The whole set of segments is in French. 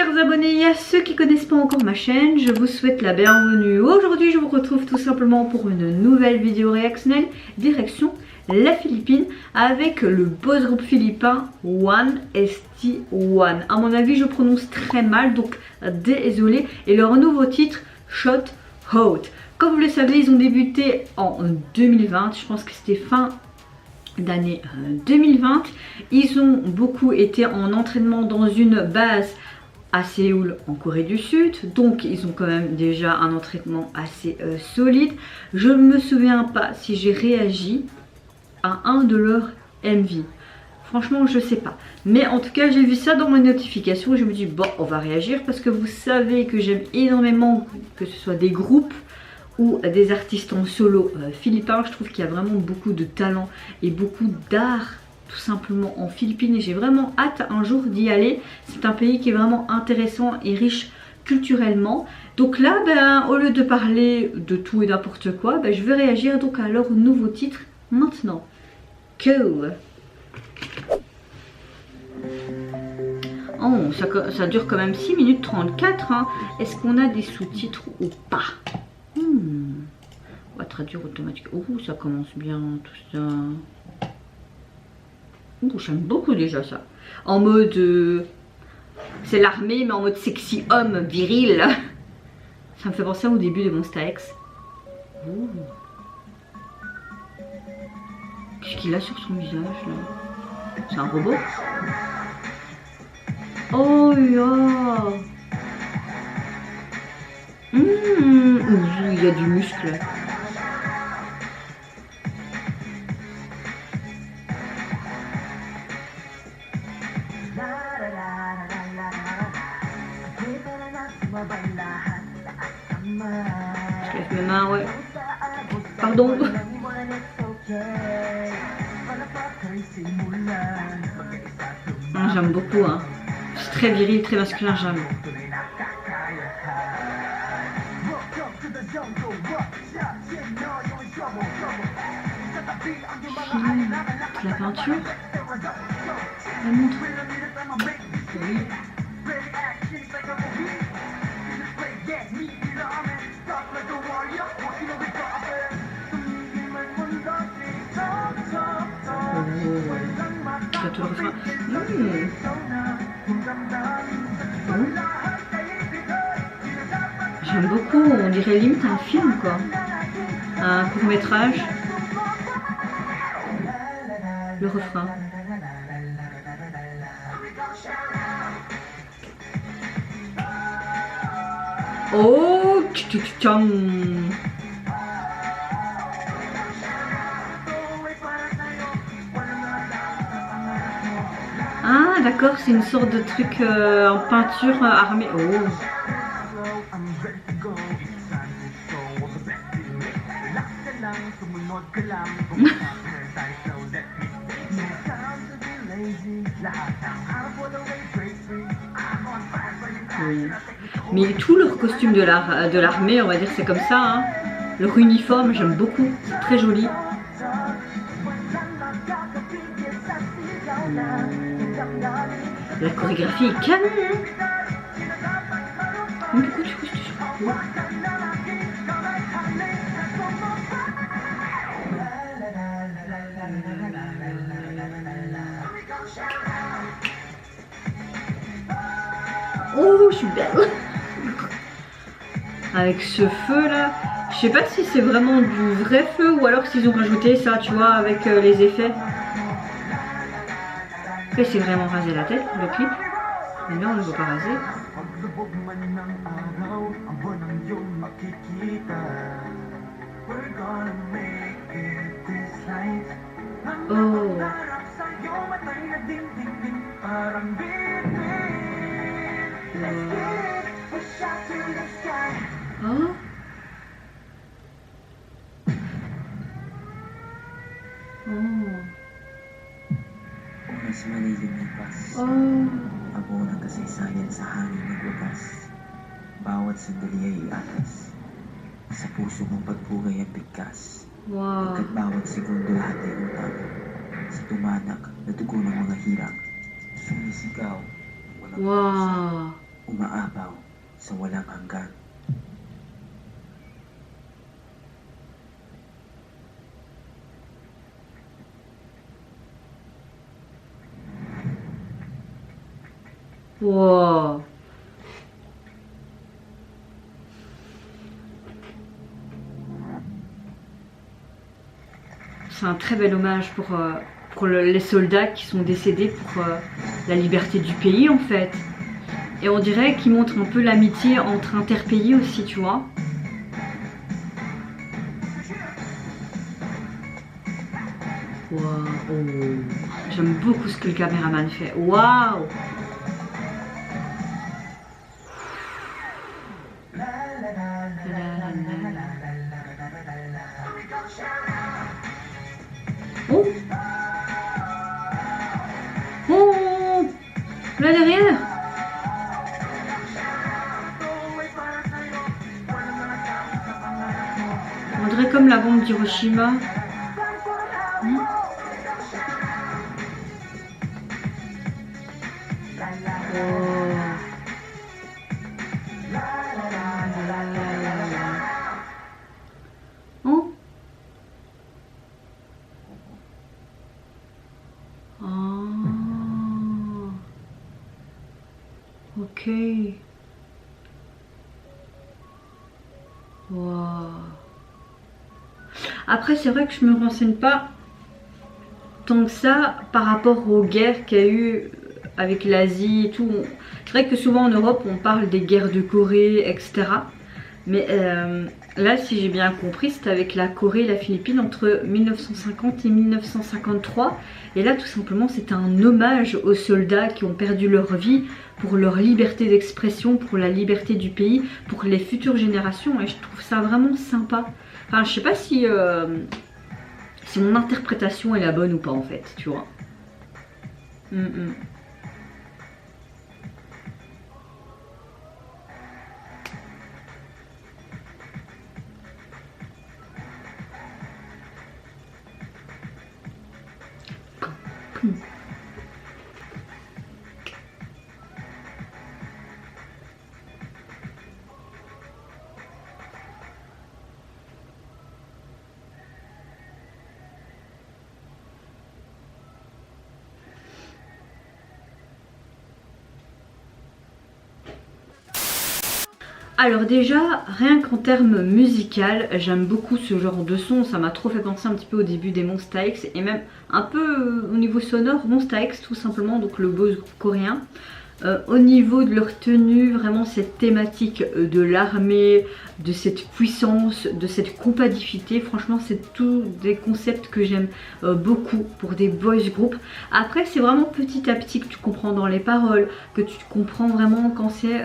chers abonnés et à ceux qui ne connaissent pas encore ma chaîne, je vous souhaite la bienvenue. Aujourd'hui je vous retrouve tout simplement pour une nouvelle vidéo réactionnelle direction la Philippine avec le boss groupe philippin One ST1. À mon avis je prononce très mal donc désolé, et leur nouveau titre Shot Out. Comme vous le savez, ils ont débuté en 2020, je pense que c'était fin d'année 2020. Ils ont beaucoup été en entraînement dans une base à Séoul en Corée du Sud, donc ils ont quand même déjà un entraînement assez solide. Je ne me souviens pas si j'ai réagi à un de leurs MV, franchement je sais pas, mais en tout cas j'ai vu ça dans mes notifications et je me dis bon, on va réagir parce que vous savez que j'aime énormément que ce soit des groupes ou des artistes en solo philippins. Je trouve qu'il y a vraiment beaucoup de talent et beaucoup d'art tout simplement en Philippines et j'ai vraiment hâte un jour d'y aller. C'est un pays qui est vraiment intéressant et riche culturellement. Donc là, au lieu de parler de tout et n'importe quoi, je vais réagir donc à leur nouveau titre maintenant. Cool. Oh, ça dure quand même 6 minutes 34. Hein. Est-ce qu'on a des sous-titres ou pas? On va traduire automatiquement. Oh, ça commence bien tout ça. Oh, j'aime beaucoup déjà ça. En mode... c'est l'armée mais en mode sexy homme, viril. Ça me fait penser au début de Monsta X. Oh. Qu'est-ce qu'il a sur son visage là? C'est un robot? Oh là! Il y a du muscle. Je lève mes mains, ouais. Pardon. J'aime beaucoup, hein. C'est très viril, très masculin, j'aime. La peinture. Elle montre. Oui. Tout le refrain. J'aime beaucoup, on dirait limite un film quoi. Un court métrage. Le refrain. Oh, ah d'accord, c'est une sorte de truc en peinture armée. Oh. Oui. Mais tout leur costume de l'armée, on va dire c'est comme ça. Hein. Leur uniforme, j'aime beaucoup, c'est très joli. La chorégraphie est canon. Mais pourquoi tu couches toujours? Oh, je suis belle. Avec ce feu là, je sais pas si c'est vraiment du vrai feu ou alors s'ils ont rajouté ça, tu vois, avec les effets. Après, c'est vraiment rasé la tête, le clip. Mais là, on ne veut pas raser. Oh. Oh. Oras malilipas. Abo ng kasaysayan sa hangin nagwagas. Bawat sandali ay iatas. Sa puso mong pagpugay ang bigkas. Pagkat bawat segundo lahat ay utang. Sa tumanak na dugo ng mga hirang. Sumisigaw. Walang umaapaw sa walang hanggan. Wow. C'est un très bel hommage pour les soldats qui sont décédés pour la liberté du pays en fait. Et on dirait qu'il montre un peu l'amitié entre interpays aussi, tu vois. Wow. Oh. J'aime beaucoup ce que le caméraman fait. Waouh. Oh. Oh. Là derrière. On dirait comme la bombe d'Hiroshima. Oh. Oh. Ok. Wow. Après, c'est vrai que je me renseigne pas tant que ça par rapport aux guerres qu'il y a eu avec l'Asie et tout. C'est vrai que souvent en Europe, on parle des guerres de Corée, etc. Mais là, si j'ai bien compris, c'était avec la Corée et la Philippine entre 1950 et 1953. Et là, tout simplement, c'était un hommage aux soldats qui ont perdu leur vie pour leur liberté d'expression, pour la liberté du pays, pour les futures générations. Et je trouve ça vraiment sympa. Enfin, je sais pas si mon interprétation est la bonne ou pas en fait, tu vois. Alors déjà, rien qu'en termes musical, j'aime beaucoup ce genre de son, ça m'a trop fait penser un petit peu au début des Monsta X et même un peu au niveau sonore, Monsta X tout simplement, donc le boys groupe coréen. Au niveau de leur tenue, vraiment cette thématique de l'armée, de cette puissance, de cette combativité, franchement c'est tous des concepts que j'aime beaucoup pour des boys groups. Après c'est vraiment petit à petit que tu comprends dans les paroles, que tu comprends vraiment quand c'est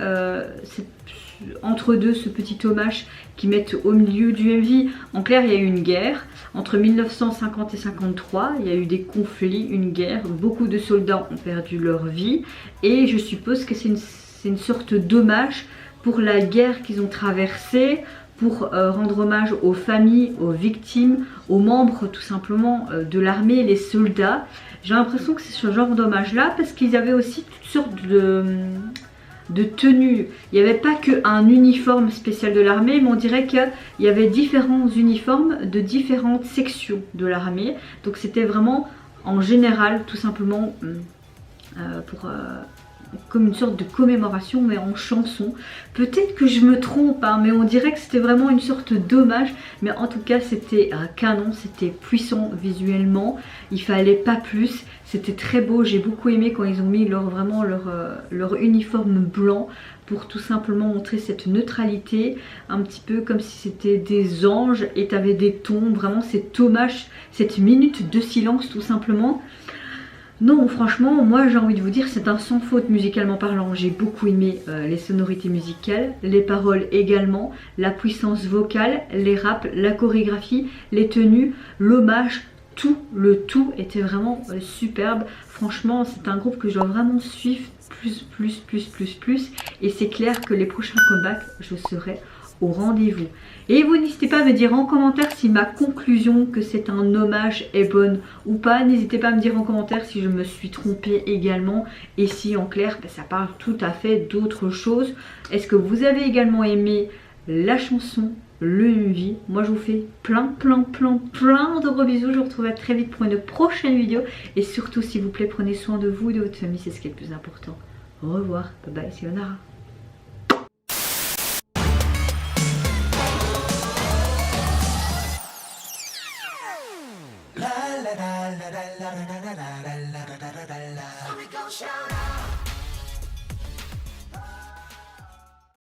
entre deux ce petit hommage qu'ils mettent au milieu du MV. En clair, il y a eu une guerre entre 1950 et 53, il y a eu des conflits, une guerre, beaucoup de soldats ont perdu leur vie et je suppose que c'est une sorte d'hommage pour la guerre qu'ils ont traversée, pour rendre hommage aux familles, aux victimes, aux membres tout simplement de l'armée, les soldats. J'ai l'impression que c'est ce genre d'hommage là parce qu'ils avaient aussi toutes sortes de tenues. Il n'y avait pas qu'un uniforme spécial de l'armée, mais on dirait qu'il y avait différents uniformes de différentes sections de l'armée. Donc c'était vraiment en général tout simplement comme une sorte de commémoration mais en chanson. Peut-être que je me trompe hein, mais on dirait que c'était vraiment une sorte d'hommage, mais en tout cas c'était canon, c'était puissant visuellement, il fallait pas plus, c'était très beau. J'ai beaucoup aimé quand ils ont mis leur uniforme blanc pour tout simplement montrer cette neutralité, un petit peu comme si c'était des anges et t'avais des tons, vraiment cet hommage, cette minute de silence tout simplement. Non, franchement, moi j'ai envie de vous dire, c'est un sans faute musicalement parlant. J'ai beaucoup aimé les sonorités musicales, les paroles également, la puissance vocale, les raps, la chorégraphie, les tenues, l'hommage, tout, le tout était vraiment superbe. Franchement, c'est un groupe que je dois vraiment suivre plus. Et c'est clair que les prochains comebacks, je serai au rendez-vous. Et vous n'hésitez pas à me dire en commentaire si ma conclusion que c'est un hommage est bonne ou pas. N'hésitez pas à me dire en commentaire si je me suis trompée également et si en clair ça parle tout à fait d'autre chose. Est-ce que vous avez également aimé la chanson, le MV? Moi je vous fais plein de gros bisous. Je vous retrouverai très vite pour une prochaine vidéo. Et surtout s'il vous plaît prenez soin de vous et de votre famille, c'est ce qui est le plus important. Au revoir, bye bye, c'est Onara. So we gon' shout out.